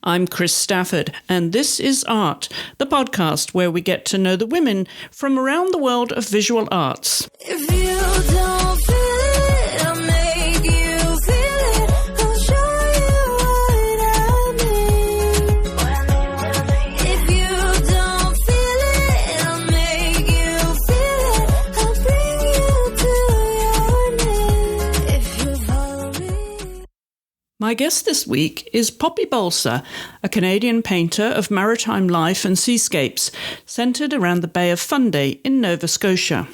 I'm Chris Stafford, and this is Art, the podcast where we get to know the women from around the world of visual arts. If you don't feel it, I'll make you feel it. I'll show you what I mean. If you don't feel it, I'll make you feel it. I'll bring you to your knees. If you follow me. My guest this week is Poppy Balser, a Canadian painter of maritime life and seascapes, centred around the Bay of Fundy in Nova Scotia.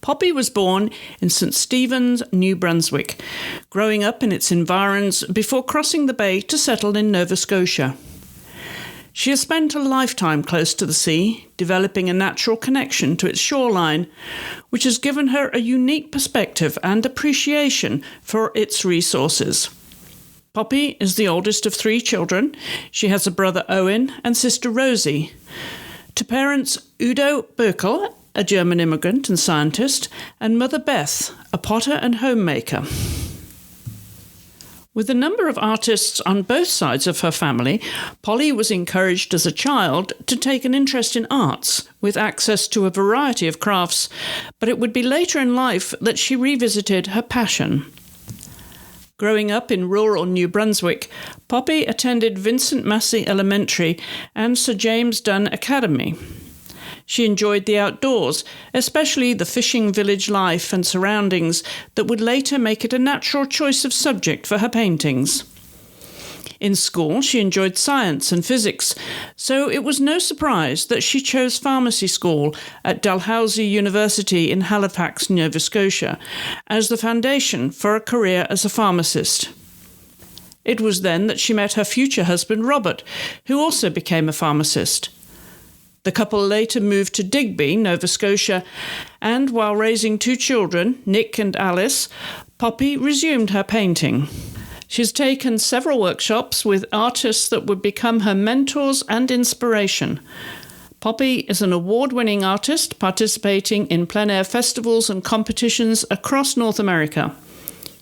Poppy was born in St. Stephen's, New Brunswick, growing up in its environs before crossing the bay to settle in Nova Scotia. She has spent a lifetime close to the sea, developing a natural connection to its shoreline, which has given her a unique perspective and appreciation for its resources. Poppy is the oldest of 3 children. She has a brother Owen and sister Rosie. To parents Udo Böckel, a German immigrant and scientist, and mother Beth, a potter and homemaker. With a number of artists on both sides of her family, Polly was encouraged as a child to take an interest in arts, with access to a variety of crafts, but it would be later in life that she revisited her passion. Growing up in rural New Brunswick, Poppy attended Vincent Massey Elementary and Sir James Dunn Academy. She enjoyed the outdoors, especially the fishing village life and surroundings that would later make it a natural choice of subject for her paintings. In school, she enjoyed science and physics, so it was no surprise that she chose pharmacy school at Dalhousie University in Halifax, Nova Scotia, as the foundation for a career as a pharmacist. It was then that she met her future husband, Robert, who also became a pharmacist. The couple later moved to Digby, Nova Scotia, and while raising 2 children, Nick and Alice, Poppy resumed her painting. She's taken several workshops with artists that would become her mentors and inspiration. Poppy is an award-winning artist participating in plein-air festivals and competitions across North America.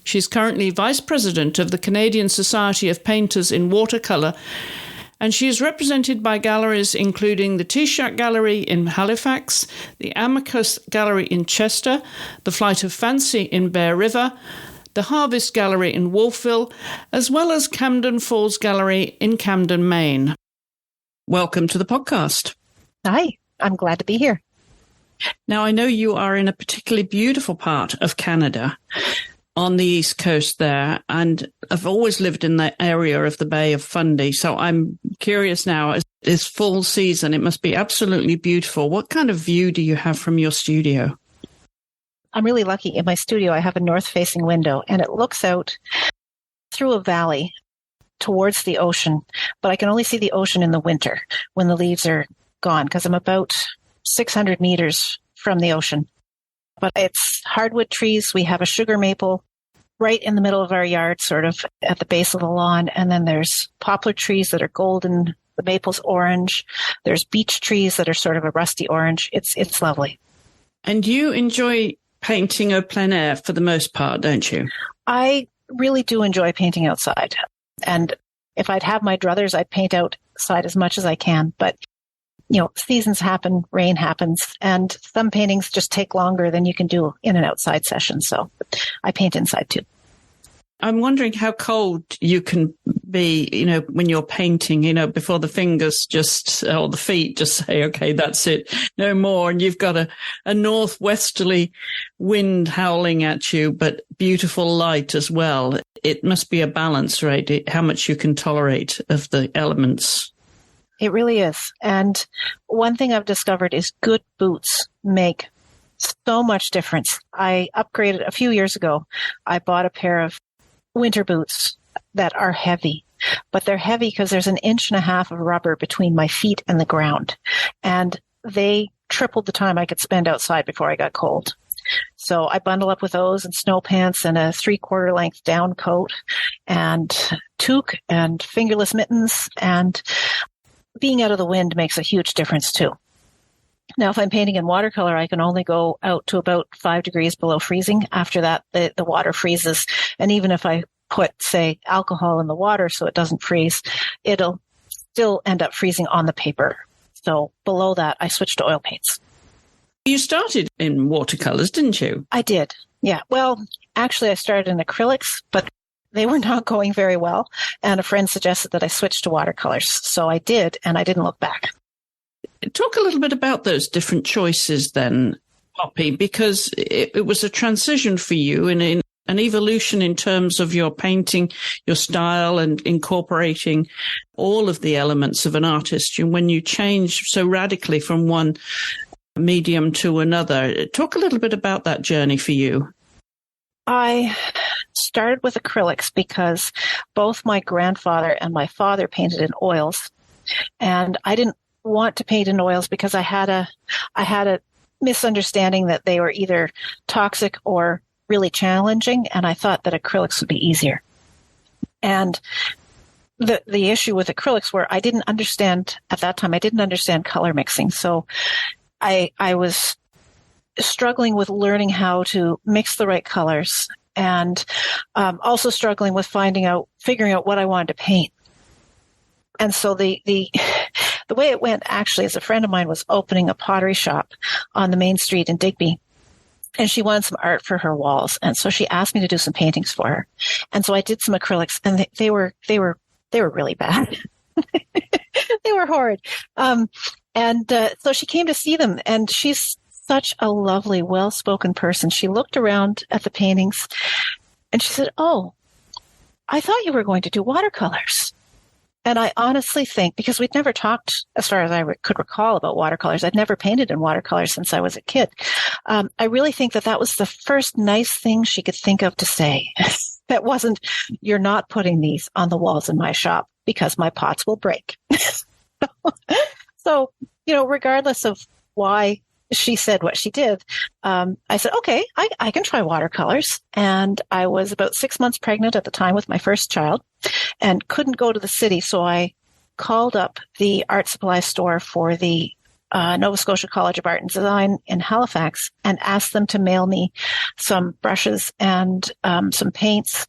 She's currently Vice President of the Canadian Society of Painters in Watercolor, and she is represented by galleries including the T-Shack Gallery in Halifax, the Amicus Gallery in Chester, the Flight of Fancy in Bear River, the Harvest Gallery in Wolfville, as well as Camden Falls Gallery in Camden, Maine. Welcome to the podcast. Hi, I'm glad to be here. Now, I know you are in a particularly beautiful part of Canada, on the east coast there, and I've always lived in the area of the Bay of Fundy, so I'm curious now, it's fall season, it must be absolutely beautiful. What kind of view do you have from your studio? I'm really lucky. In my studio, I have a north-facing window, and it looks out through a valley towards the ocean, but I can only see the ocean in the winter when the leaves are gone, because I'm about 600 meters from the ocean. But it's hardwood trees. We have a sugar maple right in the middle of our yard, sort of at the base of the lawn, and then there's poplar trees that are golden, the maple's orange. There's beech trees that are sort of a rusty orange. It's lovely. And you enjoy painting au plein air for the most part, don't you? I really do enjoy painting outside. And if I'd have my druthers, I'd paint outside as much as I can. But, seasons happen, rain happens, and some paintings just take longer than you can do in an outside session. So I paint inside too. I'm wondering how cold you can be, when you're painting, before the fingers or the feet just say, okay, that's it, no more. And you've got a northwesterly wind howling at you, but beautiful light as well. It must be a balance, right? How much you can tolerate of the elements. It really is. And one thing I've discovered is good boots make so much difference. I upgraded a few years ago. I bought a pair of winter boots that are heavy, but they're heavy because there's 1.5 inches of rubber between my feet and the ground. And they tripled the time I could spend outside before I got cold. So I bundle up with those and snow pants and a 3/4 length down coat and toque and fingerless mittens. And being out of the wind makes a huge difference too. Now, if I'm painting in watercolor, I can only go out to about 5 degrees below freezing. After that, the water freezes. And even if I put, say, alcohol in the water so it doesn't freeze, it'll still end up freezing on the paper. So below that, I switched to oil paints. You started in watercolors, didn't you? I did. Yeah. Well, actually, I started in acrylics, but they were not going very well. And a friend suggested that I switch to watercolors. So I did, and I didn't look back. Talk a little bit about those different choices then, Poppy, because it was a transition for you and an evolution in terms of your painting, your style, and incorporating all of the elements of an artist. And when you change so radically from one medium to another, talk a little bit about that journey for you. I started with acrylics because both my grandfather and my father painted in oils, and I didn't want to paint in oils because I had a misunderstanding that they were either toxic or really challenging, and I thought that acrylics would be easier. And the issue with acrylics were I didn't understand at that time. I didn't understand color mixing, so I was struggling with learning how to mix the right colors, and also struggling with figuring out what I wanted to paint. And so the way it went actually is a friend of mine was opening a pottery shop on the main street in Digby, and she wanted some art for her walls. And so she asked me to do some paintings for her. And so I did some acrylics, and they were really bad. They were horrid. So she came to see them, and she's such a lovely, well-spoken person. She looked around at the paintings, and she said, "Oh, I thought you were going to do watercolors." And I honestly think, because we'd never talked, as far as I could recall, about watercolors, I'd never painted in watercolors since I was a kid. I really think that was the first nice thing she could think of to say. That wasn't, "You're not putting these on the walls in my shop because my pots will break." So, regardless of why she said what she did, I said, okay, I can try watercolors. And I was about 6 months pregnant at the time with my first child and couldn't go to the city. So I called up the art supply store for the Nova Scotia College of Art and Design in Halifax and asked them to mail me some brushes and some paints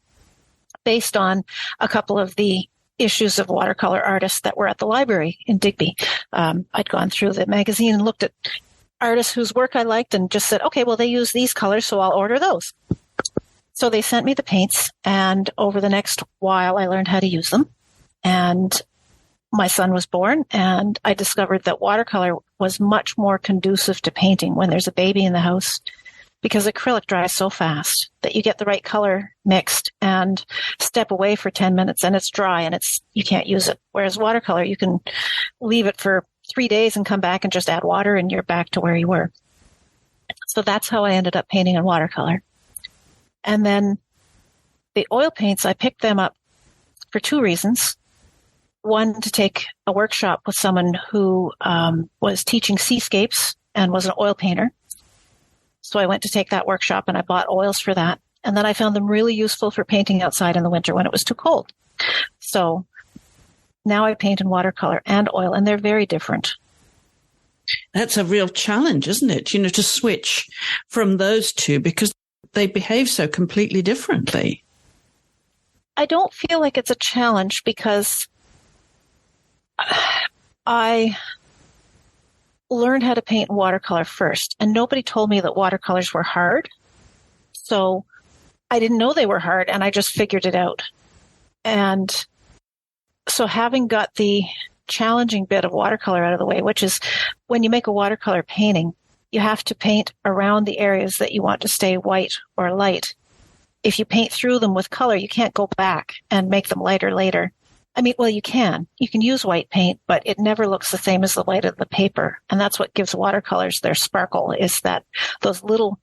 based on a couple of the issues of watercolor artists that were at the library in Digby. I'd gone through the magazine and looked at artists whose work I liked and just said, okay, well, they use these colors, so I'll order those. So they sent me the paints, and over the next while, I learned how to use them. And my son was born, and I discovered that watercolor was much more conducive to painting when there's a baby in the house, because acrylic dries so fast that you get the right color mixed and step away for 10 minutes and it's dry and you can't use it. Whereas watercolor, you can leave it for 3 days and come back and just add water and you're back to where you were. So that's how I ended up painting in watercolor. And then the oil paints, I picked them up for two reasons. One, to take a workshop with someone who was teaching seascapes and was an oil painter. So I went to take that workshop and I bought oils for that. And then I found them really useful for painting outside in the winter when it was too cold. So now I paint in watercolor and oil, and they're very different. That's a real challenge, isn't it? To switch from those two because they behave so completely differently. I don't feel like it's a challenge because I learned how to paint in watercolor first, and nobody told me that watercolors were hard. So I didn't know they were hard, and I just figured it out. And so having got the challenging bit of watercolor out of the way, which is when you make a watercolor painting, you have to paint around the areas that you want to stay white or light. If you paint through them with color, you can't go back and make them lighter later. I mean, well, you can. You can use white paint, but it never looks the same as the white of the paper. And that's what gives watercolors their sparkle, is that those little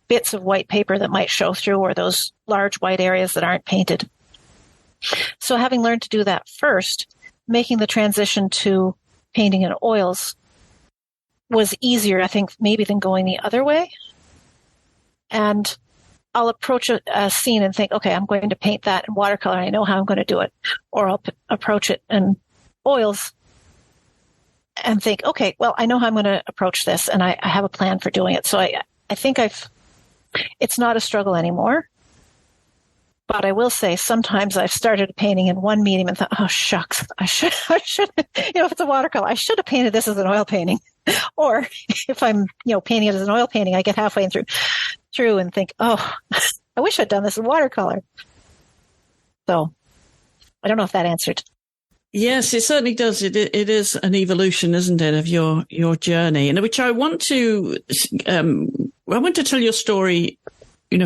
bits of white paper that might show through, or those large white areas that aren't painted. So having learned to do that first, making the transition to painting in oils was easier, I think, maybe than going the other way. And I'll approach a scene and think, okay, I'm going to paint that in watercolor. I know how I'm going to do it. Or I'll approach it in oils and think, okay, well, I know how I'm going to approach this, and I have a plan for doing it. So I think it's not a struggle anymore. But I will say sometimes I've started painting in one medium and thought, oh, shucks, I should, if it's a watercolor, I should have painted this as an oil painting. Or if I'm, painting it as an oil painting, I get halfway through and think, oh, I wish I'd done this in watercolor. So I don't know if that answered. Yes, it certainly does. It is an evolution, isn't it, of your journey, and which I want to tell your story,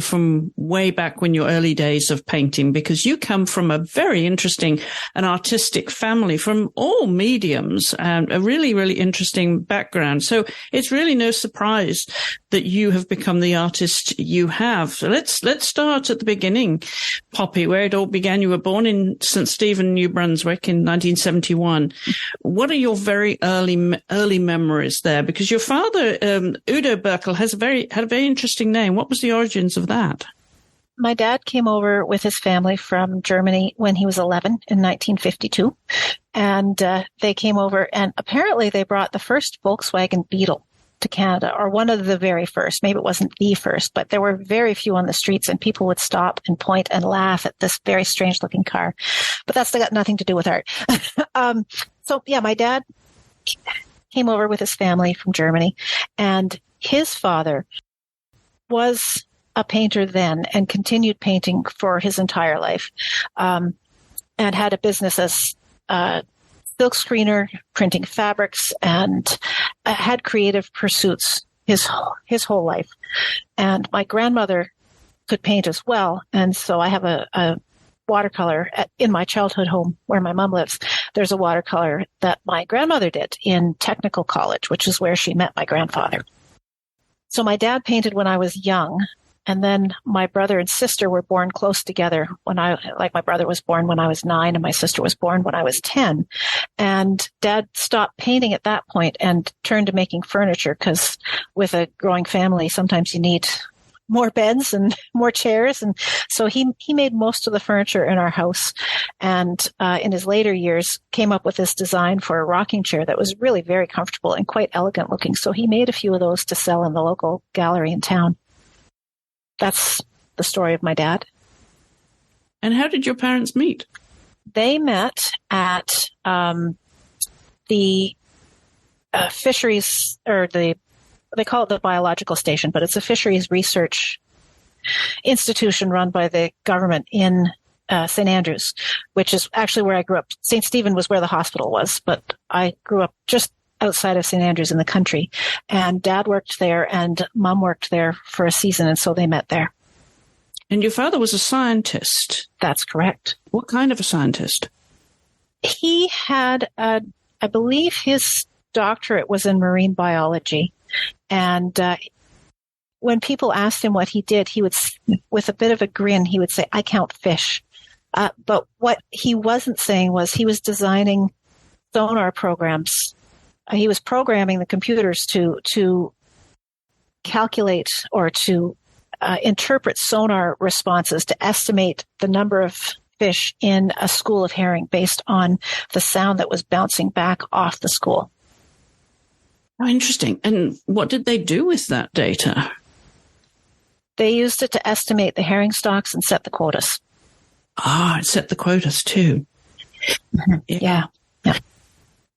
from way back when your early days of painting, because you come from a very interesting and artistic family from all mediums and a really, really interesting background. So it's really no surprise that you have become the artist you have. So let's start at the beginning, Poppy, where it all began. You were born in St. Stephen, New Brunswick in 1971. What are your very early memories there? Because your father, Udo Berkel, had a very interesting name. What was the origins of that? My dad came over with his family from Germany when he was 11 in 1952. And they came over, and apparently they brought the first Volkswagen Beetle to Canada, or one of the very first. Maybe it wasn't the first, but there were very few on the streets, and people would stop and point and laugh at this very strange looking car. But that's got nothing to do with art. So yeah, my dad came over with his family from Germany, and his father was a painter then and continued painting for his entire life, and had a business as silk screener, printing fabrics, and had creative pursuits his whole life. And my grandmother could paint as well, and so I have a watercolor in my childhood home where my mom lives. There's a watercolor that my grandmother did in technical college, which is where she met my grandfather. So my dad painted when I was young. And then my brother and sister were born close together my brother was born when I was 9 and my sister was born when I was 10. And Dad stopped painting at that point and turned to making furniture, because with a growing family, sometimes you need more beds and more chairs. And so he made most of the furniture in our house. And in his later years came up with this design for a rocking chair that was really very comfortable and quite elegant looking. So he made a few of those to sell in the local gallery in town. That's the story of my dad. And how did your parents meet? They met at the fisheries, or they call it the biological station, but it's a fisheries research institution run by the government in St. Andrews, which is actually where I grew up. St. Stephen was where the hospital was, but I grew up just outside of St. Andrews in the country. And Dad worked there and Mom worked there for a season, and so they met there. And your father was a scientist? That's correct. What kind of a scientist? He had, I believe his doctorate was in marine biology. And when people asked him what he did, he would, with a bit of a grin, he would say, I count fish. But what he wasn't saying was he was designing sonar programs. He was programming the computers to calculate or to interpret sonar responses to estimate the number of fish in a school of herring based on the sound that was bouncing back off the school. Oh, interesting. And what did they do with that data? They used it to estimate the herring stocks and set the quotas. Ah, it set the quotas too. Yeah.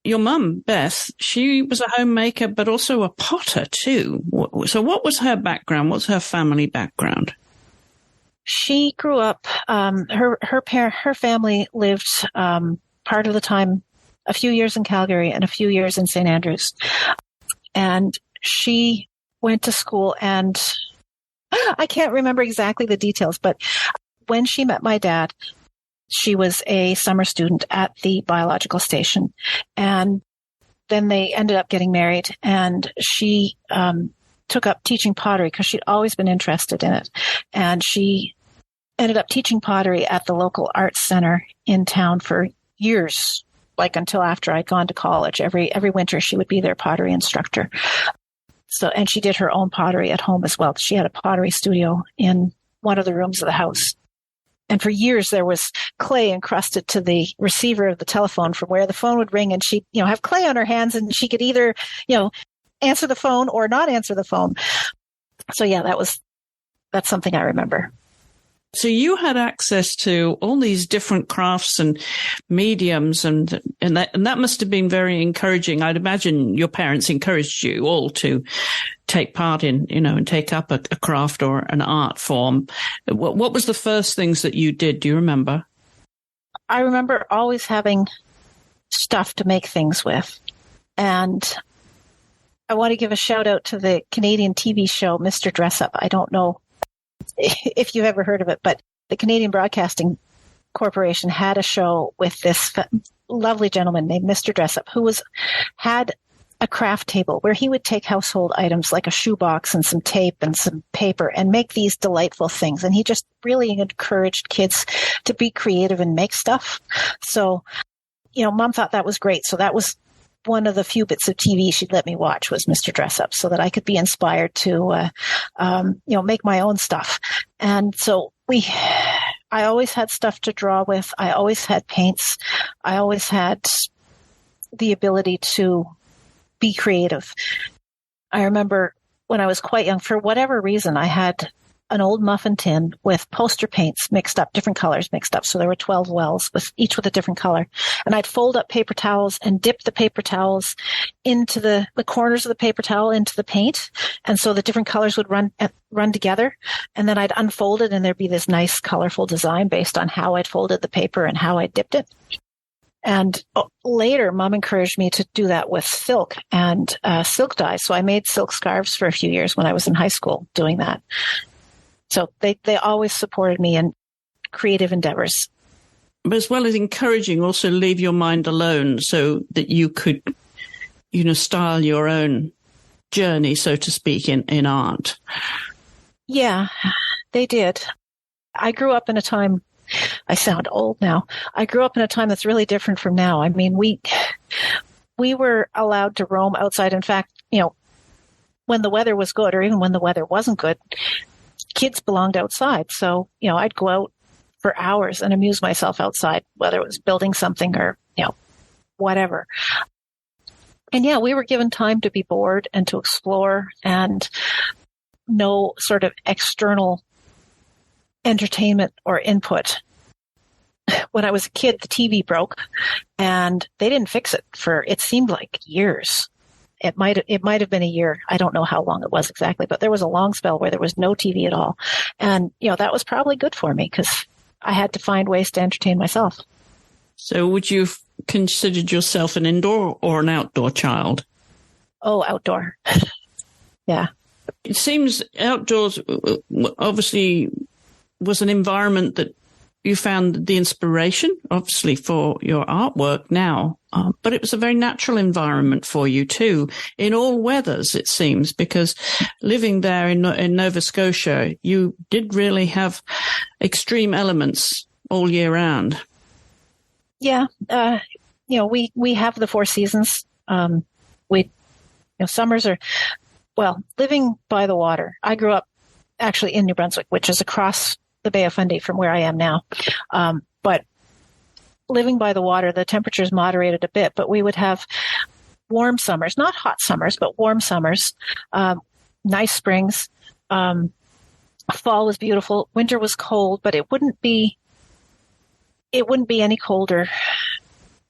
Your mum, Beth, she was a homemaker, but also a potter too. So what was her background? What's her family background? She grew up, her family lived part of the time, a few years in Calgary and a few years in St. Andrews. And she went to school, and I can't remember exactly the details, but when she met my dad, she was a summer student at the biological station. And then they ended up getting married, and she took up teaching pottery because she'd always been interested in it. And she ended up teaching pottery at the local arts center in town for years, like until after I'd gone to college. Every winter she would be their pottery instructor. So, and she did her own pottery at home as well. She had a pottery studio in one of the rooms of the house. And for years there was clay encrusted to the receiver of the telephone from where the phone would ring, and she'd, have clay on her hands, and she could either, answer the phone or not answer the phone. So yeah, that's something I remember. So you had access to all these different crafts and mediums, and that must have been very encouraging. I'd imagine your parents encouraged you all to take part in, and take up a craft or an art form. What was the first things that you did? Do you remember? I remember always having stuff to make things with. And I want to give a shout out to the Canadian TV show, Mr. Dressup. I don't know if you've ever heard of it, but the Canadian Broadcasting Corporation had a show with this lovely gentleman named Mr. Dressup, who had a craft table where he would take household items like a shoebox and some tape and some paper and make these delightful things. And he just really encouraged kids to be creative and make stuff. So, Mom thought that was great. So that was one of the few bits of TV she'd let me watch was Mr. Dressup, so that I could be inspired to, make my own stuff. And so I always had stuff to draw with. I always had paints. I always had the ability to be creative. I remember when I was quite young, for whatever reason, I had an old muffin tin with poster paints mixed up, different colors mixed up. So there were 12 wells, each with a different color. And I'd fold up paper towels and dip the paper towels into the corners of the paper towel into the paint. And so the different colors would run together. And then I'd unfold it and there'd be this nice colorful design based on how I'd folded the paper and how I dipped it. And later, Mom encouraged me to do that with silk and silk dyes. So I made silk scarves for a few years when I was in high school doing that. So they always supported me in creative endeavors. But as well as encouraging, also leave your mind alone so that you could, style your own journey, so to speak, in art. Yeah, they did. I grew up in a time, I sound old now. I grew up in a time that's really different from now. I mean, we were allowed to roam outside. In fact, when the weather was good or even when the weather wasn't good, kids belonged outside. So, I'd go out for hours and amuse myself outside, whether it was building something or, whatever. And yeah, we were given time to be bored and to explore and no sort of external entertainment or input. When I was a kid, the TV broke and they didn't fix it for, it seemed like years. It might have been a year. I don't know how long it was exactly, but there was a long spell where there was no TV at all. And, that was probably good for me because I had to find ways to entertain myself. So would you have considered yourself an indoor or an outdoor child? Oh, outdoor. Yeah. It seems outdoors obviously was an environment that you found the inspiration, obviously, for your artwork now. But it was a very natural environment for you, too, in all weathers, it seems, because living there in Nova Scotia, you did really have extreme elements all year round. Yeah. We have the 4 seasons. Summers are, living by the water. I grew up actually in New Brunswick, which is across the Bay of Fundy from where I am now. But living by the water, the temperatures moderated a bit, but we would have warm summers, not hot summers, but warm summers, nice springs. Fall was beautiful. Winter was cold, but it wouldn't be any colder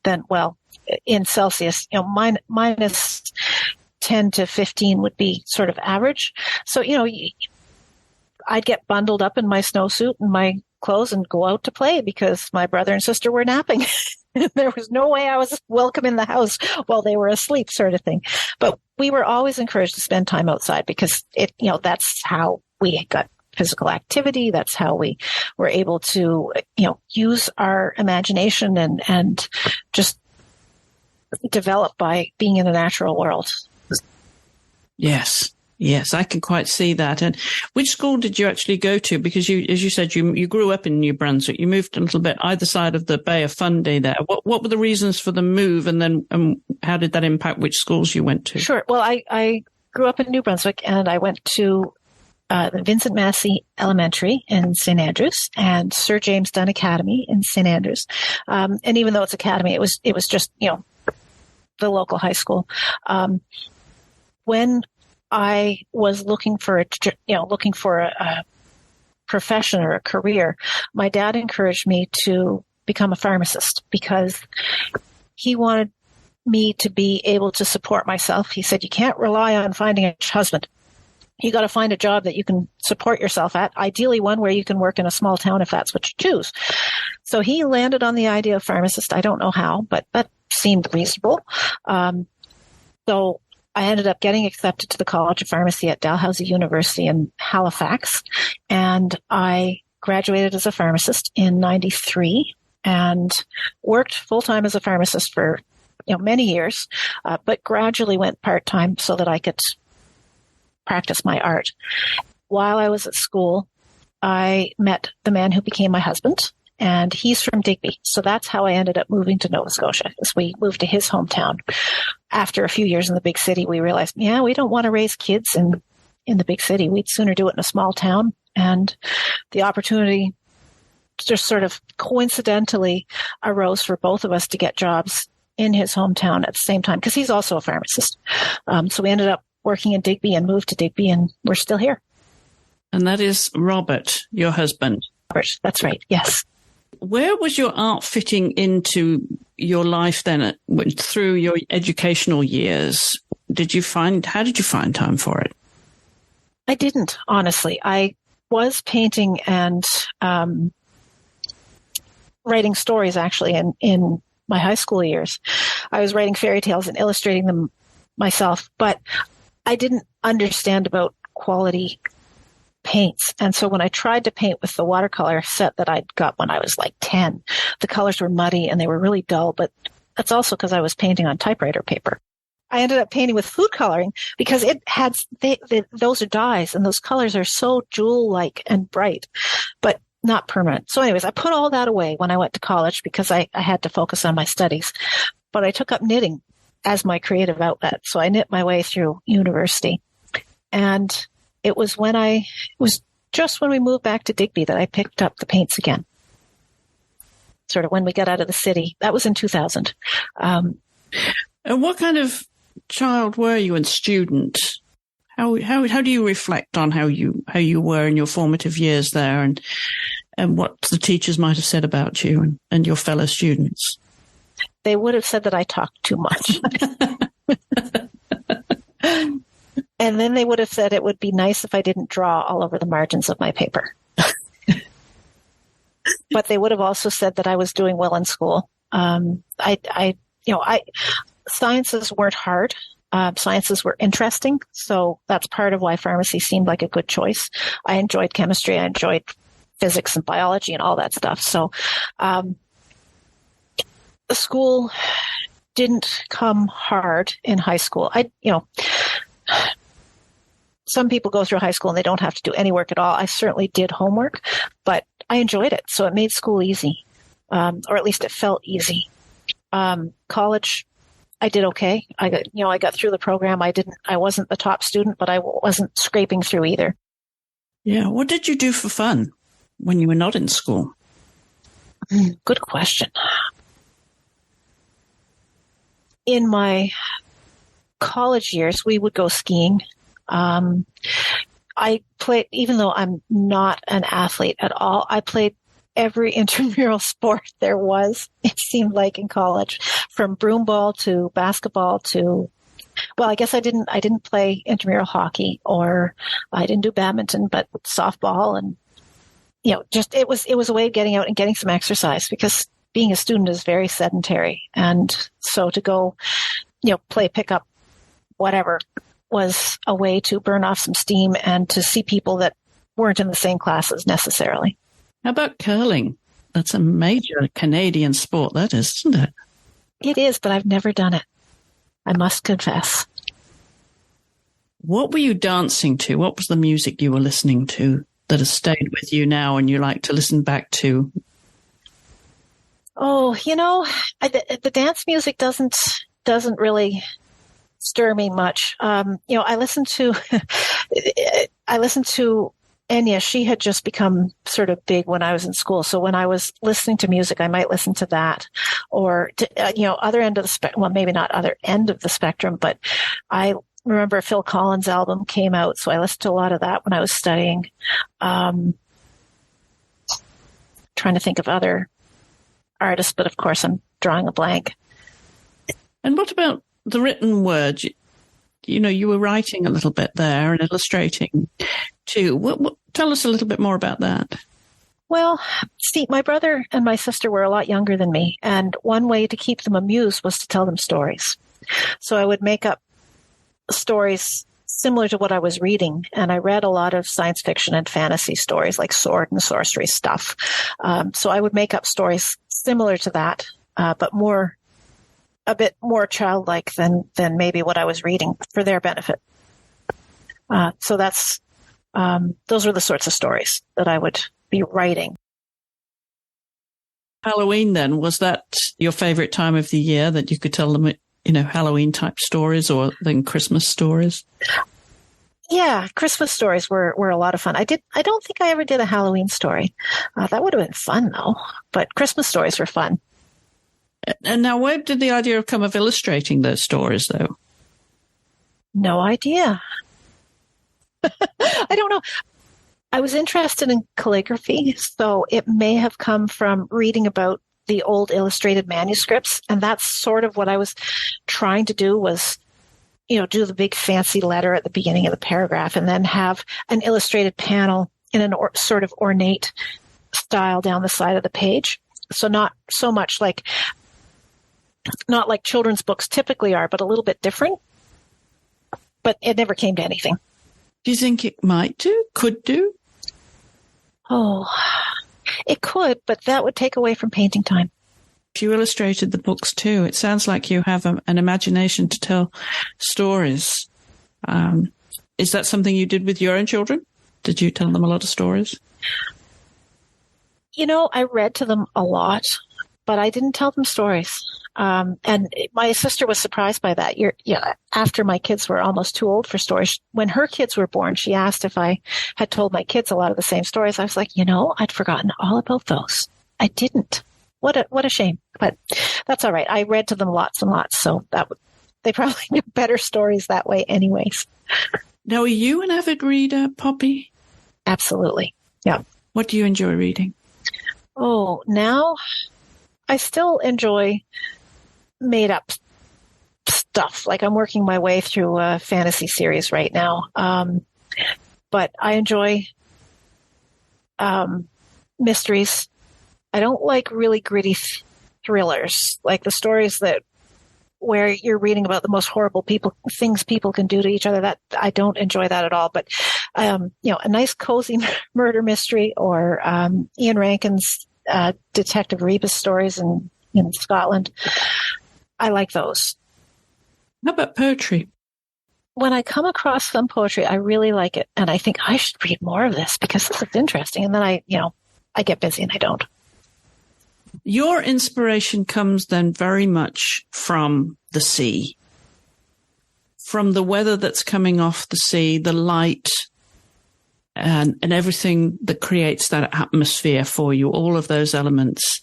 than, in Celsius, minus 10 to 15 would be sort of average. So, I'd get bundled up in my snowsuit and my clothes and go out to play because my brother and sister were napping. There was no way I was welcome in the house while they were asleep, sort of thing. But we were always encouraged to spend time outside because that's how we got physical activity. That's how we were able to, use our imagination and just develop by being in the natural world. Yes, I can quite see that. And which school did you actually go to? Because as you said, you grew up in New Brunswick. You moved a little bit either side of the Bay of Fundy there. What were the reasons for the move? And then how did that impact which schools you went to? Sure. Well, I grew up in New Brunswick and I went to the Vincent Massey Elementary in St. Andrews and Sir James Dunn Academy in St. Andrews. And even though it's academy, it was just, the local high school. When I was looking for a profession or a career, my dad encouraged me to become a pharmacist because he wanted me to be able to support myself. He said, you can't rely on finding a husband. You got to find a job that you can support yourself at, ideally one where you can work in a small town if that's what you choose. So he landed on the idea of pharmacist. I don't know how, but that seemed reasonable. So I ended up getting accepted to the College of Pharmacy at Dalhousie University in Halifax, and I graduated as a pharmacist in 93 and worked full-time as a pharmacist for many years, but gradually went part-time so that I could practice my art. While I was at school, I met the man who became my husband, and he's from Digby. So that's how I ended up moving to Nova Scotia, as we moved to his hometown. After a few years in the big city, we realized, we don't want to raise kids in the big city. We'd sooner do it in a small town. And the opportunity just sort of coincidentally arose for both of us to get jobs in his hometown at the same time, because he's also a pharmacist. So we ended up working in Digby and moved to Digby, and we're still here. And that is Robert, your husband. Robert, that's right, yes. Where was your art fitting into your life then through your educational years? How did you find time for it? I didn't, honestly. I was painting and writing stories, actually, in my high school years. I was writing fairy tales and illustrating them myself, but I didn't understand about quality paints. And so when I tried to paint with the watercolor set that I'd got when I was like 10, the colors were muddy and they were really dull, but that's also because I was painting on typewriter paper. I ended up painting with food coloring because it had, those are dyes and those colors are so jewel-like and bright, but not permanent. So anyways, I put all that away when I went to college because I had to focus on my studies. But I took up knitting as my creative outlet. So I knit my way through university. And it was just when we moved back to Digby that I picked up the paints again. Sort of when we got out of the city. That was in 2000. And what kind of child were you and student? How do you reflect on how you were in your formative years there, and what the teachers might have said about you and your fellow students? They would have said that I talked too much. And then they would have said it would be nice if I didn't draw all over the margins of my paper. But they would have also said that I was doing well in school. Sciences weren't hard. Sciences were interesting. So that's part of why pharmacy seemed like a good choice. I enjoyed chemistry. I enjoyed physics and biology and all that stuff. So, the school didn't come hard in high school. Some people go through high school and they don't have to do any work at all. I certainly did homework, but I enjoyed it. So it made school easy, or at least it felt easy. College, I did okay. I got through the program. I wasn't the top student, but I wasn't scraping through either. Yeah. What did you do for fun when you were not in school? Good question. In my college years, we would go skiing. I played, even though I'm not an athlete at all, I played every intramural sport there was, it seemed like, in college, from broomball to basketball to, well, I guess I didn't play intramural hockey, or I didn't do badminton, but softball, and, it was a way of getting out and getting some exercise, because being a student is very sedentary. And so to go, play pickup, whatever, was a way to burn off some steam and to see people that weren't in the same classes necessarily. How about curling? That's a major Canadian sport, that is, isn't it? It is, but I've never done it. I must confess. What were you dancing to? What was the music you were listening to that has stayed with you now and you like to listen back to? Oh, the dance music doesn't really stir me much. I listened to Enya. She had just become sort of big when I was in school. So when I was listening to music, I might listen to that, or other end of the spectrum. Well, maybe not other end of the spectrum, but I remember Phil Collins' album came out, so I listened to a lot of that when I was studying. trying to think of other artists, but of course I'm drawing a blank. And what about the written word? You were writing a little bit there and illustrating too. Tell us a little bit more about that. Well, see, my brother and my sister were a lot younger than me, and one way to keep them amused was to tell them stories. So I would make up stories similar to what I was reading, and I read a lot of science fiction and fantasy stories, like sword and sorcery stuff. So I would make up stories similar to that, but a bit more childlike than maybe what I was reading for their benefit. So those were the sorts of stories that I would be writing. Halloween, then, was that your favorite time of the year that you could tell them, Halloween type stories or then Christmas stories? Yeah, Christmas stories were a lot of fun. I don't think I ever did a Halloween story. That would have been fun though, but Christmas stories were fun. And now where did the idea come of illustrating those stories though? No idea. I don't know. I was interested in calligraphy, so it may have come from reading about the old illustrated manuscripts, and that's sort of what I was trying to do was, do the big fancy letter at the beginning of the paragraph and then have an illustrated panel in an sort of ornate style down the side of the page. So not so much not like children's books typically are, but a little bit different. But it never came to anything. Do you think it could do? Oh, it could, but that would take away from painting time. You illustrated the books too. It sounds like you have an imagination to tell stories. Is that something you did with your own children? Did you tell them a lot of stories? I read to them a lot, but I didn't tell them stories. And my sister was surprised by that. After my kids were almost too old for stories, when her kids were born, she asked if I had told my kids a lot of the same stories. I was like, I'd forgotten all about those. I didn't. What a shame. But that's all right. I read to them lots and lots, so they probably knew better stories that way anyways. Now, are you an avid reader, Poppy? Absolutely. Yeah. What do you enjoy reading? Oh, now I still enjoy made up stuff. Like I'm working my way through a fantasy series right now. But I enjoy mysteries. I don't like really gritty thrillers, like the stories where you're reading about the most horrible things people can do to each other. That I don't enjoy that at all. But a nice cozy murder mystery, or Ian Rankin's Detective Rebus stories in Scotland. I like those. How about poetry? When I come across some poetry, I really like it, and I think I should read more of this because this is interesting. And then I get busy and I don't. Your inspiration comes then very much from the sea, from the weather that's coming off the sea, the light, and everything that creates that atmosphere for you, all of those elements.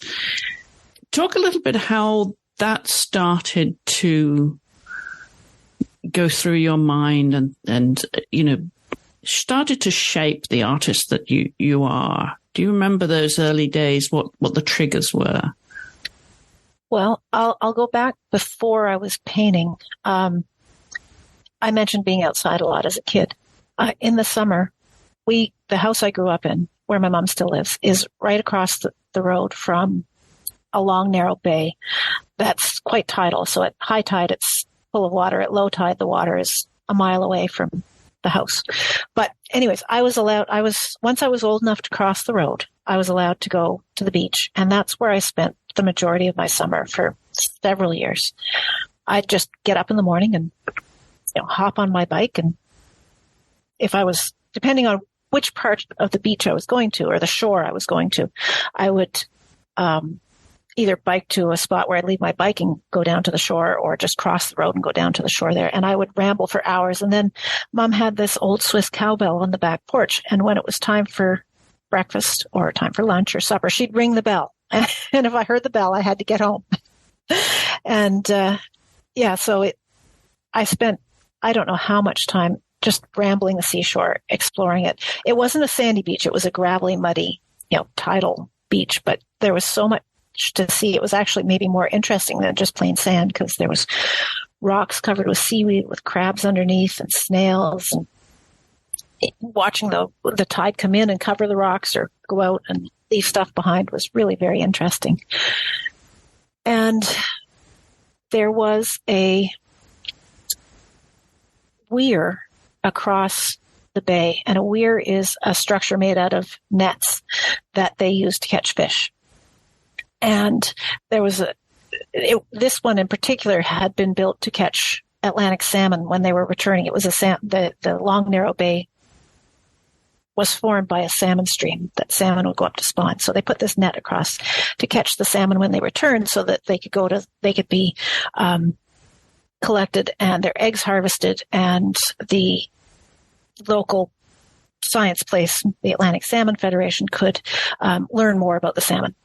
Talk a little bit how that started to go through your mind and started to shape the artist that you are. Do you remember those early days, what the triggers were? Well, I'll go back before I was painting. I mentioned being outside a lot as a kid. In the summer, the house I grew up in, where my mom still lives, is right across the road from a long, narrow bay that's quite tidal. So at high tide, it's full of water. At low tide, the water is a mile away from the house. But anyways, once I was old enough to cross the road, I was allowed to go to the beach. And that's where I spent the majority of my summer for several years. I'd just get up in the morning and hop on my bike. And if I was, depending on which part of the beach I was going to or the shore I was going to, I would either bike to a spot where I'd leave my bike and go down to the shore, or just cross the road and go down to the shore there. And I would ramble for hours. And then Mom had this old Swiss cowbell on the back porch. And when it was time for breakfast or time for lunch or supper, she'd ring the bell. And if I heard the bell, I had to get home. And so I spent, I don't know how much time just rambling the seashore, exploring it. It wasn't a sandy beach. It was a gravelly, muddy, tidal beach, but there was so much to see. It was actually maybe more interesting than just plain sand, because there was rocks covered with seaweed with crabs underneath and snails, and watching the tide come in and cover the rocks or go out and leave stuff behind was really very interesting. And there was a weir across the bay, and a weir is a structure made out of nets that they use to catch fish. And there was this one in particular had been built to catch Atlantic salmon when they were returning. It was the long narrow bay was formed by a salmon stream that salmon would go up to spawn. So they put this net across to catch the salmon when they returned, so that they could be collected and their eggs harvested, and the local science place, the Atlantic Salmon Federation, could learn more about the salmon.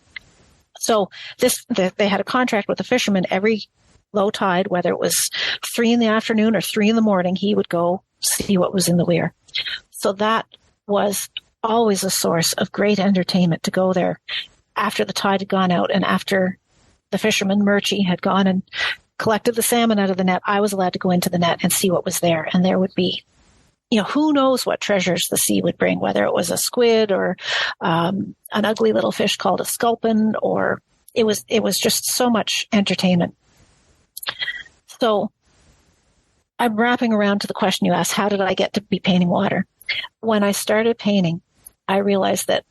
So they had a contract with the fishermen. Every low tide, whether it was 3 p.m. or 3 a.m, he would go see what was in the weir. So that was always a source of great entertainment, to go there after the tide had gone out and after the fisherman, Murchie, had gone and collected the salmon out of the net. I was allowed to go into the net and see what was there. And there would be, who knows what treasures the sea would bring, whether it was a squid or an ugly little fish called a sculpin, or it was just so much entertainment. So I'm wrapping around to the question you asked, how did I get to be painting water? When I started painting, I realized that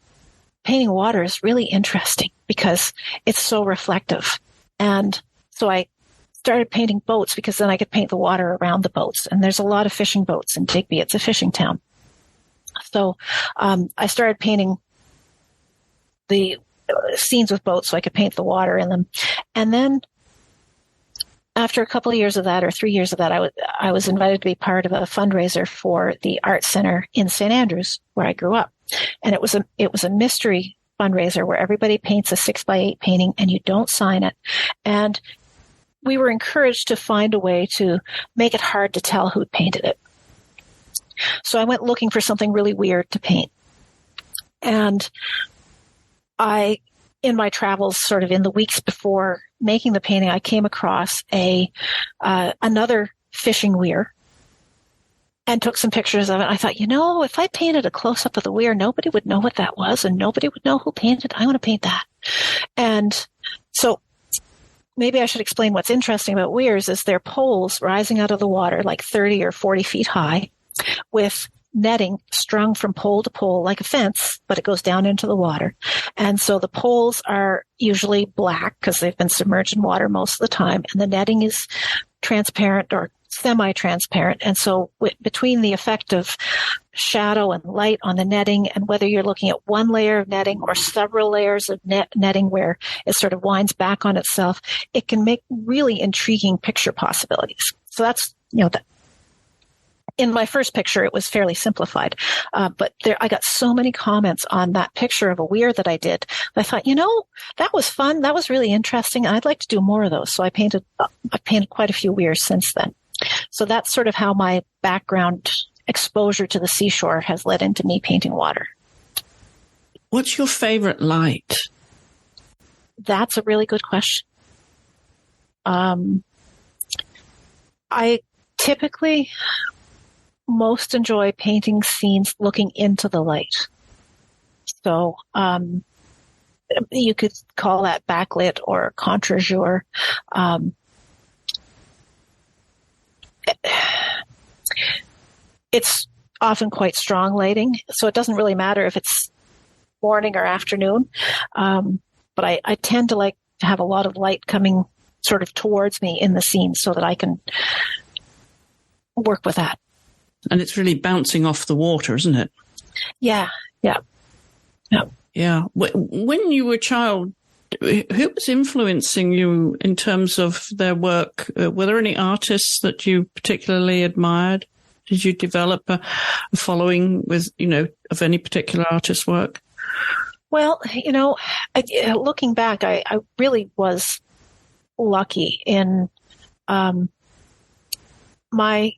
painting water is really interesting because it's so reflective. And so I started painting boats, because then I could paint the water around the boats. And there's a lot of fishing boats in Digby. It's a fishing town. So I started painting the scenes with boats so I could paint the water in them. And then after a couple of years of that, or 3 years of that, I was invited to be part of a fundraiser for the Art Center in St. Andrews, where I grew up. And it was a mystery fundraiser where everybody paints a 6x8 painting and you don't sign it. And we were encouraged to find a way to make it hard to tell who'd painted it. So I went looking for something really weird to paint. And in my travels, sort of in the weeks before making the painting, I came across another fishing weir and took some pictures of it. I thought, if I painted a close-up of the weir, nobody would know what that was, and nobody would know who painted it. I want to paint that. And so maybe I should explain what's interesting about weirs is they're poles rising out of the water, like 30 or 40 feet high, with netting strung from pole to pole like a fence, but it goes down into the water. And so the poles are usually black because they've been submerged in water most of the time, and the netting is transparent or semi-transparent. And so between the effect of shadow and light on the netting, and whether you're looking at one layer of netting or several layers of netting where it sort of winds back on itself, it can make really intriguing picture possibilities. So that's, in my first picture, it was fairly simplified. But I got so many comments on that picture of a weir that I did. I thought, that was fun. That was really interesting. I'd like to do more of those. So I've painted quite a few weirs since then. So that's sort of how my background exposure to the seashore has led into me painting water. What's your favorite light? That's a really good question. I typically most enjoy painting scenes looking into the light. So you could call that backlit or contre-jour. It's often quite strong lighting, so it doesn't really matter if it's morning or afternoon. But I tend to like to have a lot of light coming sort of towards me in the scene so that I can work with that. And it's really bouncing off the water, isn't it? Yeah. When you were a child, who was influencing you in terms of their work? Were there any artists that you particularly admired? Did you develop a following with, of any particular artist's work? Well, looking back, I really was lucky in my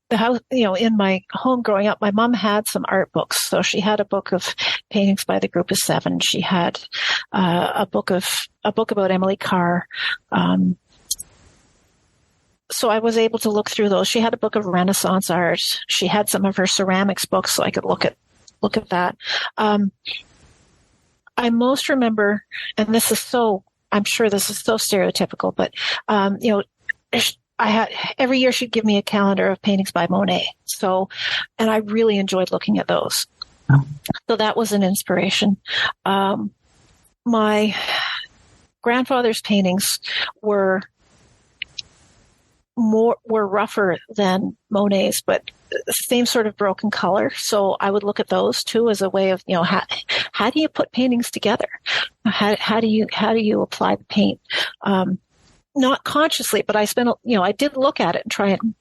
the house, in my home growing up, my mom had some art books. So she had a book of paintings by the Group of Seven. She had a book about Emily Carr. So I was able to look through those. She had a book of Renaissance art. She had some of her ceramics books, so I could look at that. I most remember, and I'm sure this is so stereotypical, but I had every year she'd give me a calendar of paintings by Monet. So, and I really enjoyed looking at those. So that was an inspiration. My grandfather's paintings were rougher than Monet's, but same sort of broken color. So I would look at those too as a way of, how do you put paintings together? How do you apply the paint? Not consciously, but I did look at it and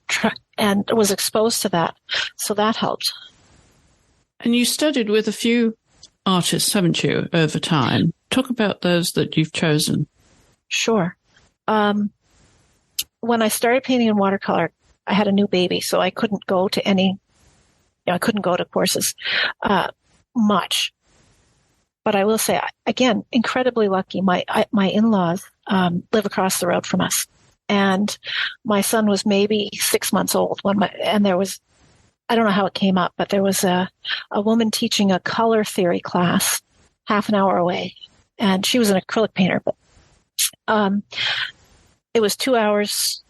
try and was exposed to that. So that helped. And you studied with a few artists, haven't you, over time? Talk about those that you've chosen. Sure. When I started painting in watercolor, I had a new baby, so I couldn't go to I couldn't go to courses much. But I will say, again, incredibly lucky. My in-laws live across the road from us, and my son was maybe 6 months old and there was, I don't know how it came up, but there was a woman teaching a color theory class half an hour away, and she was an acrylic painter, but it was 2 hours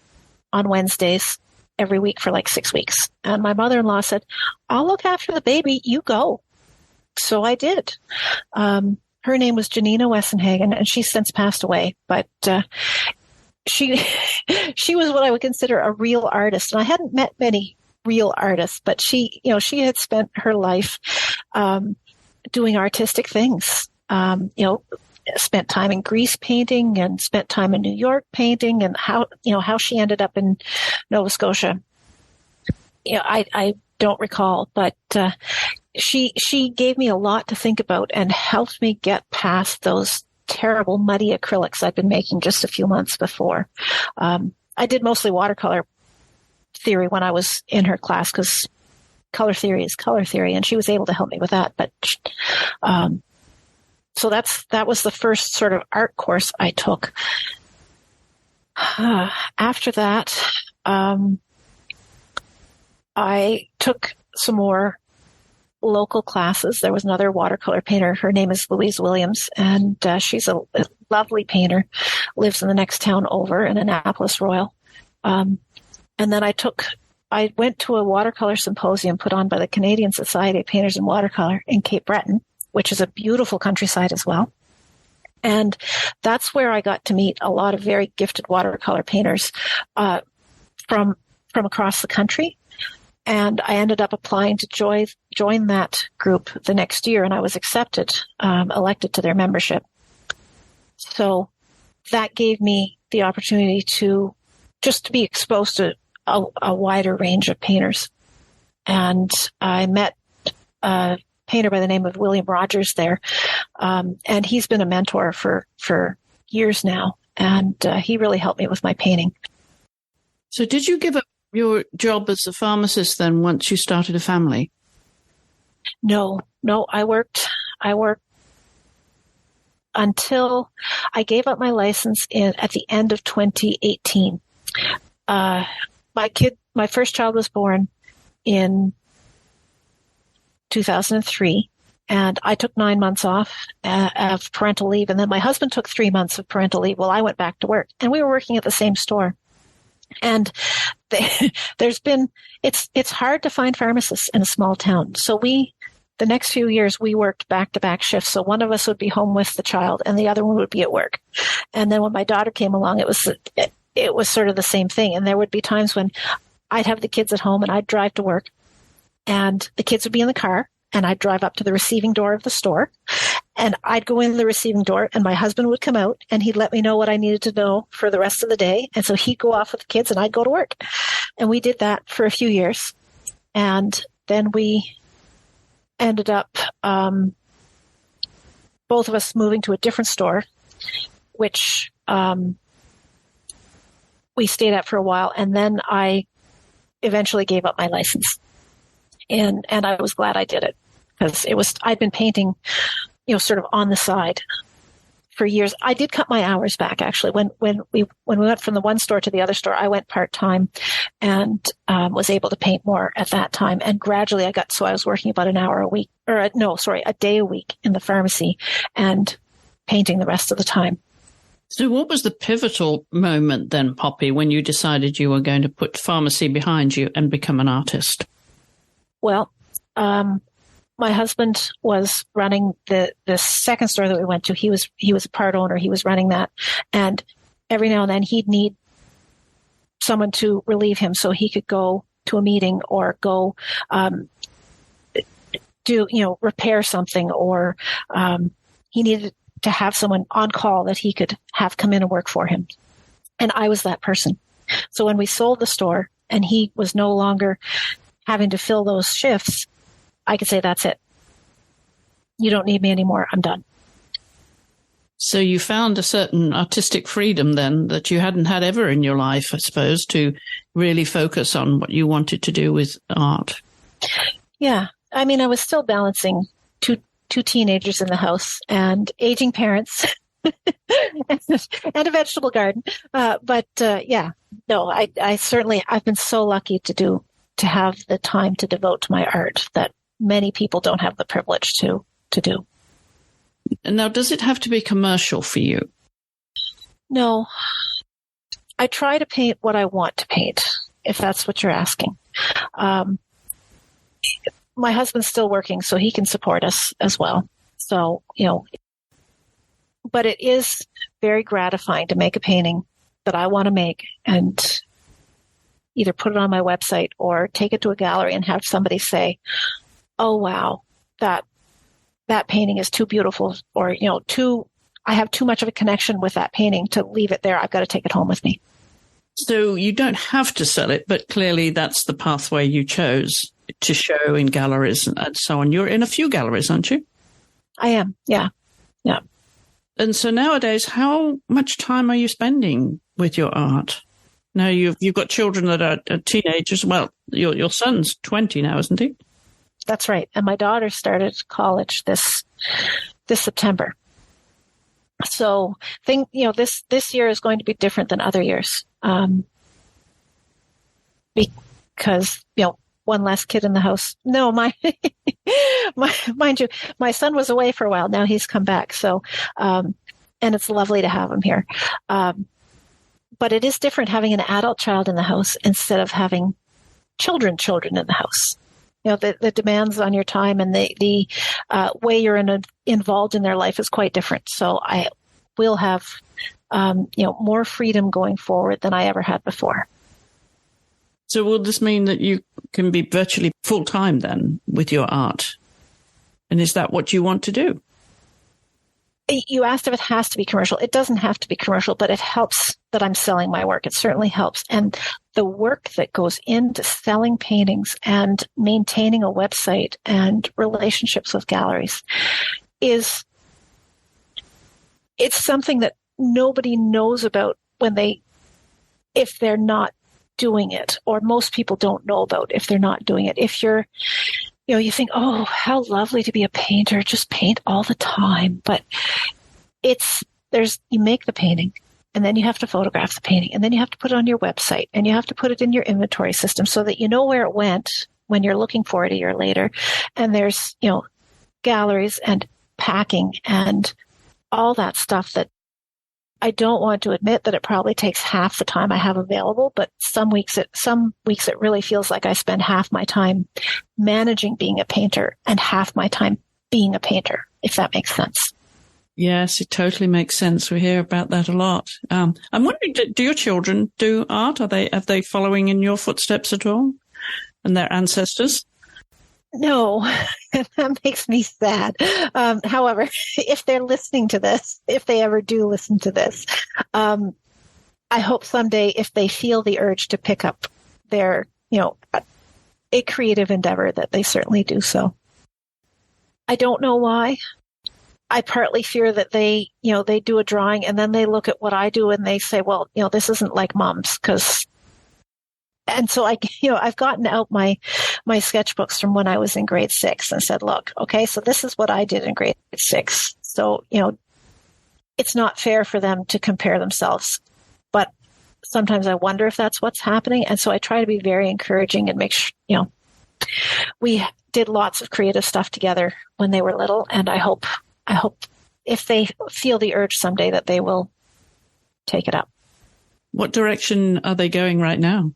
on Wednesdays every week for like 6 weeks. And my mother-in-law said, I'll look after the baby, you go. So I did. Her name was Janina Wessenhagen, and she's since passed away, but she was what I would consider a real artist. And I hadn't met many real artists, but she had spent her life doing artistic things. Spent time in Greece painting and spent time in New York painting, and how she ended up in Nova Scotia. I don't recall, but she gave me a lot to think about and helped me get past those terrible muddy acrylics I'd been making just a few months before. I did mostly watercolor theory when I was in her class, because color theory is color theory, and she was able to help me with that. But so that was the first sort of art course I took. After that, I took some more local classes. There was another watercolor painter. Her name is Louise Williams, and she's a lovely painter, lives in the next town over in Annapolis Royal. And then I went to a watercolor symposium put on by the Canadian Society of Painters in Watercolor in Cape Breton, which is a beautiful countryside as well. And that's where I got to meet a lot of very gifted watercolor painters from across the country. And I ended up applying to join that group the next year, and I was elected to their membership. So that gave me the opportunity to be exposed to a wider range of painters. And I met a painter by the name of William Rogers there, and he's been a mentor for years now, and he really helped me with my painting. So did you give up your job as a pharmacist then once you started a family? No, I worked until I gave up my license at the end of 2018. My first child was born in 2003, and I took 9 months off of parental leave, and then my husband took 3 months of parental leave while I went back to work, and we were working at the same store. And it's hard to find pharmacists in a small town. So the next few years, we worked back-to-back shifts. So one of us would be home with the child and the other one would be at work. And then when my daughter came along, it was sort of the same thing. And there would be times when I'd have the kids at home and I'd drive to work, and the kids would be in the car, and I'd drive up to the receiving door of the store, and I'd go in the receiving door, and my husband would come out, and he'd let me know what I needed to know for the rest of the day. And so he'd go off with the kids, and I'd go to work. And we did that for a few years. And then we ended up, both of us moving to a different store, which we stayed at for a while. And then I eventually gave up my license. And I was glad I did it, because I'd been painting, sort of on the side for years. I did cut my hours back, actually. When we went from the one store to the other store, I went part-time and was able to paint more at that time. And gradually I was working about an hour a week, a day a week in the pharmacy and painting the rest of the time. So what was the pivotal moment then, Poppy, when you decided you were going to put pharmacy behind you and become an artist? Well, my husband was running the second store that we went to. He was a part owner. He was running that. And every now and then he'd need someone to relieve him so he could go to a meeting or go repair something, or he needed to have someone on call that he could have come in and work for him. And I was that person. So when we sold the store and he was no longer having to fill those shifts, I could say, that's it. You don't need me anymore. I'm done. So you found a certain artistic freedom then that you hadn't had ever in your life, I suppose, to really focus on what you wanted to do with art. Yeah. I mean, I was still balancing two teenagers in the house and aging parents and a vegetable garden. I've been so lucky to have the time to devote to my art that many people don't have the privilege to do. And now, does it have to be commercial for you? No. I try to paint what I want to paint, if that's what you're asking. My husband's still working, so he can support us as well. So, but it is very gratifying to make a painting that I want to make and either put it on my website or take it to a gallery and have somebody say, oh, wow, that painting is too beautiful, or, I have too much of a connection with that painting to leave it there. I've got to take it home with me. So you don't have to sell it, but clearly that's the pathway you chose to show in galleries and so on. You're in a few galleries, aren't you? I am, yeah. Yeah. And so nowadays, how much time are you spending with your art? Now you've got children that are teenagers. Well, your son's 20 now, isn't he? That's right. And my daughter started college this September. So this year is going to be different than other years. Because, one less kid in the house. No, mind you, my son was away for a while. Now he's come back. So, and it's lovely to have him here. But it is different having an adult child in the house instead of having children in the house. The demands on your time and the way you're involved in their life is quite different. So I will have, more freedom going forward than I ever had before. So will this mean that you can be virtually full-time then with your art? And is that what you want to do? You asked if it has to be commercial. It doesn't have to be commercial, but it helps that I'm selling my work. It certainly helps. And the work that goes into selling paintings and maintaining a website and relationships with galleries it's something that nobody knows about if they're not doing it, or most people don't know about if they're not doing it. If you're, you think, oh, how lovely to be a painter, just paint all the time. But you make the painting, and then you have to photograph the painting, and then you have to put it on your website, and you have to put it in your inventory system so that you know where it went when you're looking for it a year later. And there's, galleries and packing and all that stuff that I don't want to admit that it probably takes half the time I have available, but some weeks it really feels like I spend half my time managing being a painter and half my time being a painter, if that makes sense. Yes, it totally makes sense. We hear about that a lot. I'm wondering, do your children do art? Are they following in your footsteps at all, and their ancestors? No, that makes me sad. However, if they're listening to this, if they ever do listen to this, I hope someday if they feel the urge to pick up their, a creative endeavor, that they certainly do so. I don't know why. I partly fear that they do a drawing and then they look at what I do and they say, well, this isn't like Mom's, because and so I've gotten out my sketchbooks from when I was in grade 6 and said, look, okay, so this is what I did in grade 6. So, it's not fair for them to compare themselves, but sometimes I wonder if that's what's happening. And so I try to be very encouraging and make sure, we did lots of creative stuff together when they were little. And I hope if they feel the urge someday that they will take it up. What direction are they going right now?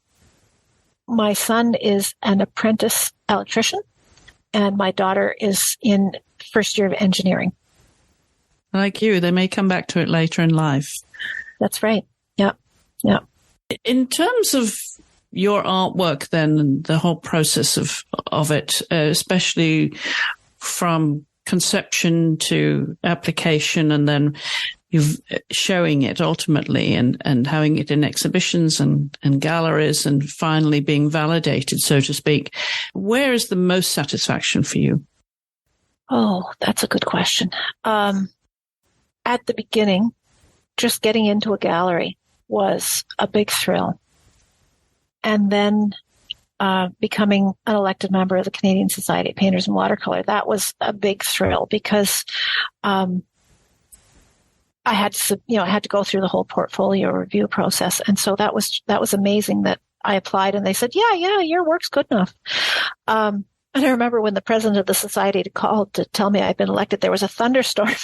My son is an apprentice electrician, and my daughter is in first year of engineering. Like you, they may come back to it later in life. That's right. Yeah. Yeah. In terms of your artwork then, and the whole process of it, especially from conception to application, and then you've showing it ultimately and having it in exhibitions and galleries and finally being validated, so to speak, where is the most satisfaction for you? Oh, that's a good question. At the beginning, just getting into a gallery was a big thrill. And then becoming an elected member of the Canadian Society of Painters and Watercolor, that was a big thrill because I had to go through the whole portfolio review process. And so that was amazing that I applied and they said, yeah, your work's good enough. And I remember when the president of the society called to tell me I'd been elected, there was a thunderstorm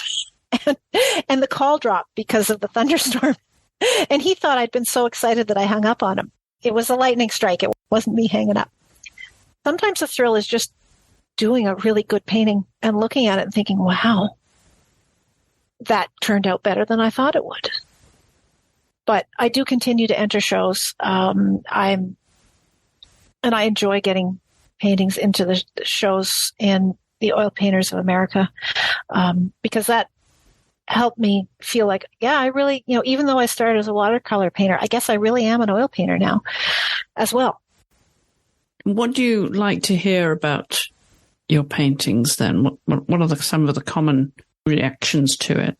and the call dropped because of the thunderstorm. And he thought I'd been so excited that I hung up on him. It was a lightning strike. It wasn't me hanging up. Sometimes the thrill is just doing a really good painting and looking at it and thinking, wow, that turned out better than I thought it would. But I do continue to enter shows. And I enjoy getting paintings into the shows in the Oil Painters of America, because that helped me feel like, yeah, I really, even though I started as a watercolor painter, I guess I really am an oil painter now as well. What do you like to hear about your paintings then? What are some of the common reactions to it?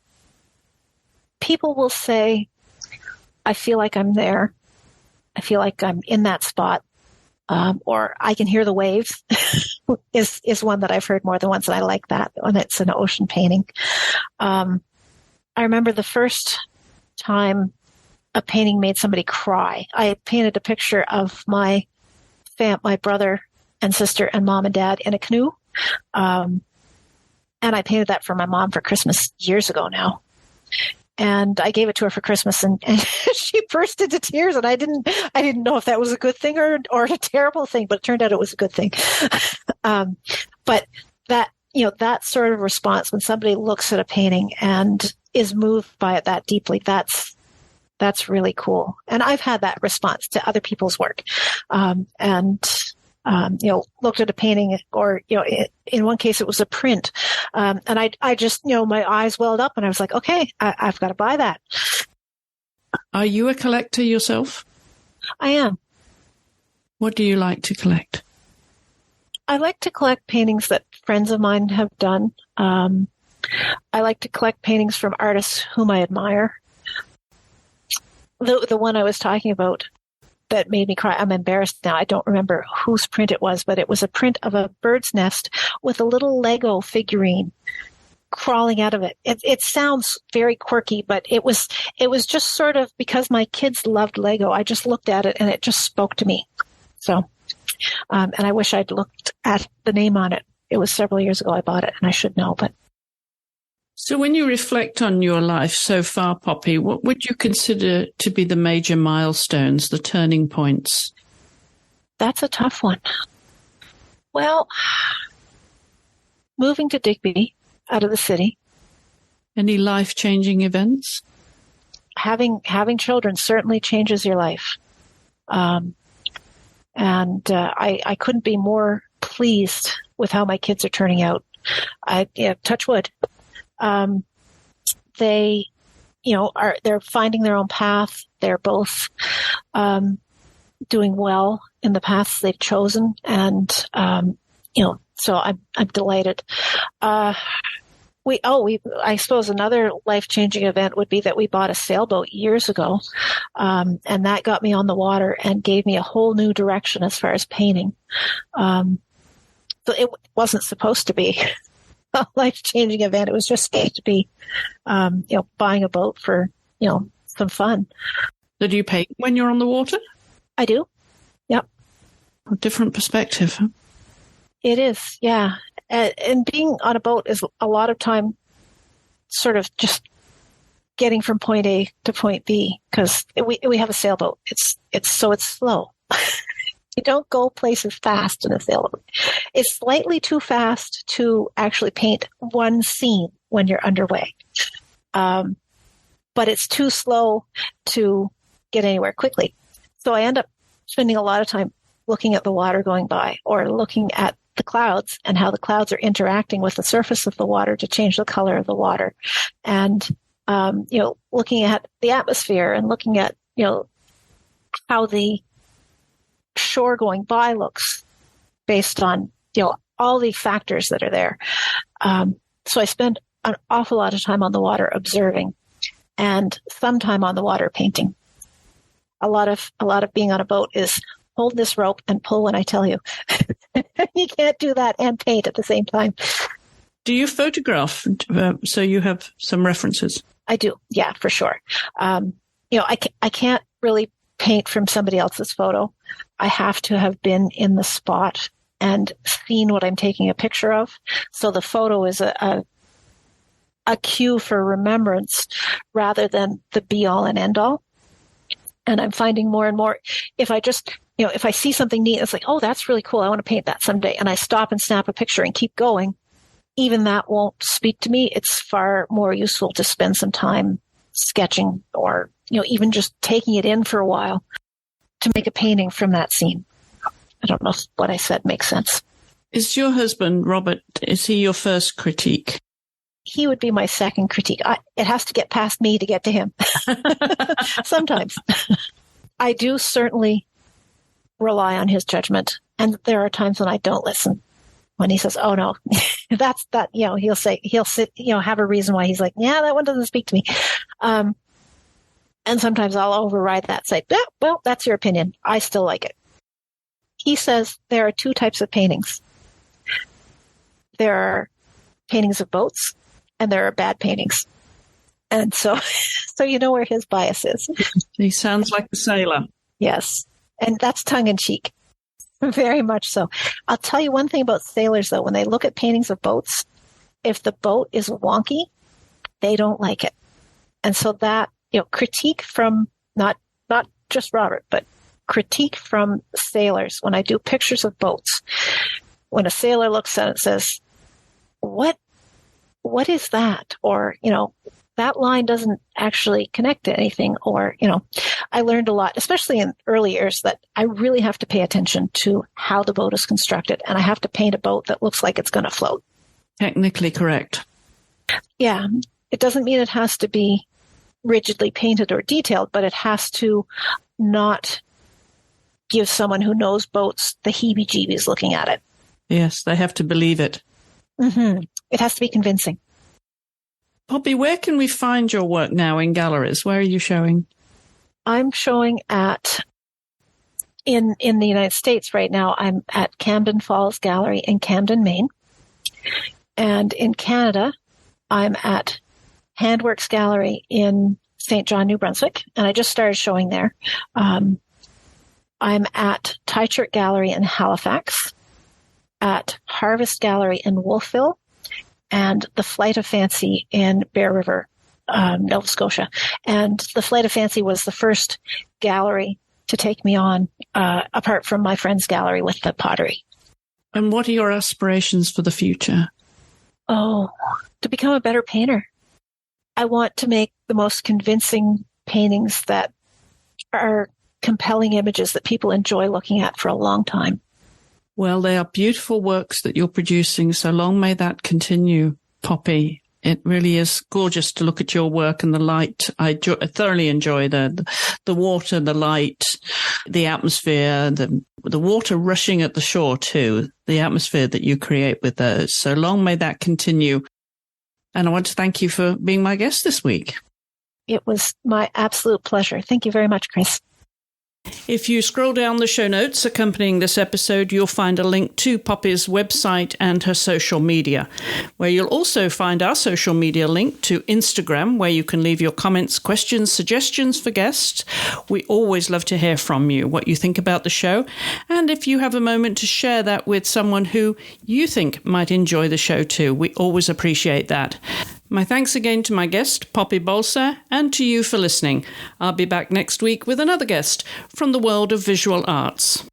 People will say, I feel like I'm there. I feel like I'm in that spot. Or I can hear the waves is one that I've heard more than once, and I like that when it's an ocean painting. I remember the first time a painting made somebody cry. I painted a picture of my brother and sister and mom and dad in a canoe. And I painted that for my mom for Christmas years ago now. And I gave it to her for Christmas, and she burst into tears. And I didn't know if that was a good thing or a terrible thing, but it turned out it was a good thing. But that sort of response when somebody looks at a painting and is moved by it that deeply, that's really cool. And I've had that response to other people's work, looked at a painting, or in one case it was a print, and I just my eyes welled up, and I was like, okay, I've got to buy that. Are you a collector yourself? I am. What do you like to collect? I like to collect paintings that friends of mine have done. I like to collect paintings from artists whom I admire. The one I was talking about that made me cry, I'm embarrassed now. I don't remember whose print it was, but it was a print of a bird's nest with a little Lego figurine crawling out of it. It sounds very quirky, but it was just sort of, because my kids loved Lego, I just looked at it and it just spoke to me. So, and I wish I'd looked at the name on it. It was several years ago I bought it, and I should know, but. So when you reflect on your life so far, Poppy, what would you consider to be the major milestones, the turning points? That's a tough one. Well, moving to Digby out of the city. Any life-changing events? Having children certainly changes your life. I couldn't be more pleased with how my kids are turning out. Touch wood. They're finding their own path. They're both doing well in the paths they've chosen, and so I'm delighted. I suppose another life-changing event would be that we bought a sailboat years ago. And that got me on the water and gave me a whole new direction as far as painting. So it wasn't supposed to be a life-changing event. It was just supposed to be, buying a boat for, some fun. So do you paint when you're on the water? I do. Yep. A different perspective. Huh? It is, yeah. And being on a boat is a lot of time sort of just getting from point A to point B, because we have a sailboat. It's slow. You don't go places fast in a sailboat. It's slightly too fast to actually paint one scene when you're underway. But it's too slow to get anywhere quickly. So I end up spending a lot of time looking at the water going by, or looking at the clouds and how the clouds are interacting with the surface of the water to change the color of the water. And, looking at the atmosphere and looking at, how the shore going by looks based on, all the factors that are there. So I spend an awful lot of time on the water observing, and some time on the water painting. A lot of being on a boat is hold this rope and pull when I tell you. You can't do that and paint at the same time. Do you photograph so you have some references? I do. Yeah, for sure. I can't really paint from somebody else's photo. I have to have been in the spot and seen what I'm taking a picture of. So the photo is a cue for remembrance rather than the be all and end all. And I'm finding more and more, if I just, if I see something neat, it's like, oh, that's really cool. I want to paint that someday. And I stop and snap a picture and keep going. Even that won't speak to me. It's far more useful to spend some time sketching, or, even just taking it in for a while to make a painting from that scene. I don't know if what I said makes sense. Is your husband, Robert, is he your first critique? He would be my second critique. It has to get past me to get to him. Sometimes. I do certainly rely on his judgment. And there are times when I don't listen. When he says, oh no, that's that, he'll sit, have a reason why he's like, yeah, that one doesn't speak to me. And sometimes I'll override that, say, yeah, well, that's your opinion. I still like it. He says there are two types of paintings. There are paintings of boats, and there are bad paintings. And so you know where his bias is. He sounds like a sailor. Yes. And that's tongue in cheek. Very much so. I'll tell you one thing about sailors, though. When they look at paintings of boats, if the boat is wonky, they don't like it. And so that, critique from not just Robert, but critique from sailors. When I do pictures of boats, when a sailor looks at it and says, what is that? Or, that line doesn't actually connect to anything. Or, I learned a lot, especially in early years, that I really have to pay attention to how the boat is constructed. And I have to paint a boat that looks like it's going to float. Technically correct. Yeah. It doesn't mean it has to be rigidly painted or detailed, but it has to not give someone who knows boats the heebie-jeebies looking at it. Yes, they have to believe it. Mm-hmm. It has to be convincing. Poppy, where can we find your work now in galleries? Where are you showing? I'm showing in the United States right now. I'm at Camden Falls Gallery in Camden, Maine. And in Canada, I'm at Handworks Gallery in St. John, New Brunswick. And I just started showing there. I'm at Teichert Gallery in Halifax, at Harvest Gallery in Wolfville, and the Flight of Fancy in Bear River, Nova Scotia. And the Flight of Fancy was the first gallery to take me on, apart from my friend's gallery with the pottery. And what are your aspirations for the future? Oh, to become a better painter. I want to make the most convincing paintings that are compelling images that people enjoy looking at for a long time. Well, they are beautiful works that you're producing, so long may that continue, Poppy. It really is gorgeous to look at your work and the light. I thoroughly enjoy the water, the light, the atmosphere, the water rushing at the shore too, the atmosphere that you create with those. So long may that continue. And I want to thank you for being my guest this week. It was my absolute pleasure. Thank you very much, Chris. If you scroll down the show notes accompanying this episode, you'll find a link to Poppy's website and her social media, where you'll also find our social media link to Instagram, where you can leave your comments, questions, suggestions for guests. We always love to hear from you, what you think about the show, and if you have a moment to share that with someone who you think might enjoy the show too. We always appreciate that. My thanks again to my guest, Poppy Balser, and to you for listening. I'll be back next week with another guest from the world of visual arts.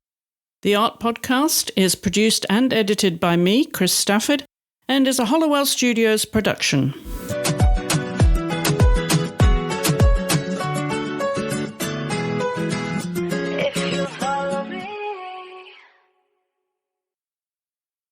The Art Podcast is produced and edited by me, Chris Stafford, and is a Hollowell Studios production.